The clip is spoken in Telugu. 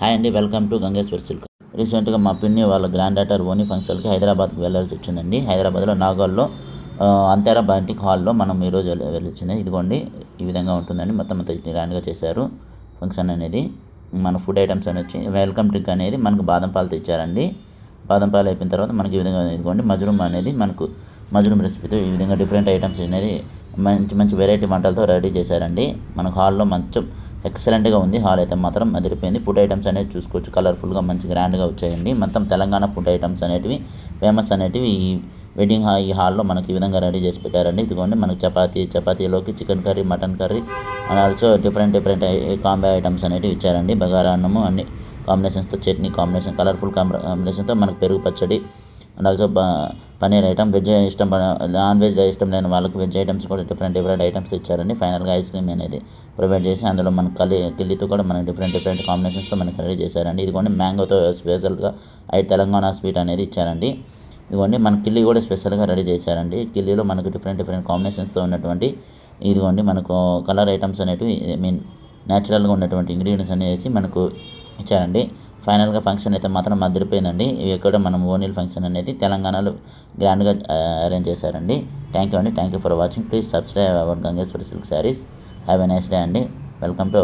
హాయ్ అండి, వెల్కమ్ టు గంగేశ్వర్ సిల్క్. రీసెంట్గా మా పిన్ని వాళ్ళ గ్రాండ్ డాటర్ ఓనీ ఫంక్షన్కి హైదరాబాద్కి వెళ్ళాల్సి వచ్చిందండి. హైదరాబాద్లో నాగోల్లో అంతేరా బయటికి హాల్లో మనం ఈరోజు వెళ్ళొచ్చింది. ఇదిగోండి, ఈ విధంగా ఉంటుందండి. మొత్తం అంతా గ్రాండ్గా చేశారు ఫంక్షన్ అనేది. మన ఫుడ్ ఐటమ్స్ అని వచ్చి వెల్కమ్ డ్రింక్ అనేది మనకు బాదం పాలు తెచ్చారండి. బాదం పాలు అయిపోయిన తర్వాత మనకి ఈ విధంగా ఇదిగోండి మజ్రూమ్ అనేది మనకు మజ్రూమ్ రెసిపీతో ఈ విధంగా డిఫరెంట్ ఐటమ్స్ అనేది మంచి మంచి వెరైటీ వంటలతో రెడీ చేశారండి. మనకు హాల్లో మంచి ఎక్సలెంట్గా ఉంది. హాల్ అయితే మాత్రం అదిరిపోయింది. ఫుడ్ ఐటమ్స్ అనేది చూసుకోవచ్చు, కలర్ఫుల్గా మంచి గ్రాండ్గా వచ్చాయండి. మొత్తం తెలంగాణ ఫుడ్ ఐటమ్స్ అనేటివి ఫేమస్ అనేటివి ఈ వెడ్డింగ్ ఈ హాల్లో మనకి ఈ విధంగా రెడీ చేసి పెట్టారండి. ఇదిగోండి మనకు చపాతీలోకి chicken curry, mutton curry and also different combo items అనేటివి ఇచ్చారండి. బగారా అన్నము అన్ని కాంబినేషన్స్తో, చట్నీ కాంబినేషన్, కలర్ఫుల్ కాంబినేషన్తో మనకు పెరుగు పచ్చడి and also paneer item, veg ఇష్టం, నాన్ వెజ్ ఇష్టం లేని వాళ్ళకి వెజ్ ఐటమ్స్ కూడా డిఫరెంట్ ఐటమ్స్ ఇచ్చారండి. ఫైనల్గా ఐస్ క్రీమ్ అనేది ప్రొవైడ్ చేసి అందులో మన కిల్లీతో కూడా మనకి డిఫరెంట్ కాంబినేషన్స్తో మనకి రెడీ చేశారండి. ఇదిగోండి మ్యాంగోతో స్పెషల్గా తెలంగాణ స్వీట్ అనేది ఇచ్చారండి. ఇదిగోండి మన కిల్లీ కూడా స్పెషల్గా రెడీ చేశారండి. కిల్లీలో మనకు డిఫరెంట్ కాంబినేషన్స్తో ఉన్నటువంటి ఇదిగోండి మనకు కలర్ ఐటమ్స్ అనేటివి న్యాచురల్గా ఉన్నటువంటి ఇంగ్రీడియంట్స్ అన్ని వేసి మనకు ఇచ్చారండి. ఫైనల్గా ఫంక్షన్ అయితే మాత్రం అదిరిపోయిందండి. ఇక్కడ మనం ఓనీల్ ఫంక్షన్ అనేది తెలంగాణలో గ్రాండ్గా అరేంజ్ చేశారండి. థ్యాంక్ యూ అండి. Thank you for watching. Please subscribe our Gangeshwar silk sarees. Have a nice day అండి. Welcome to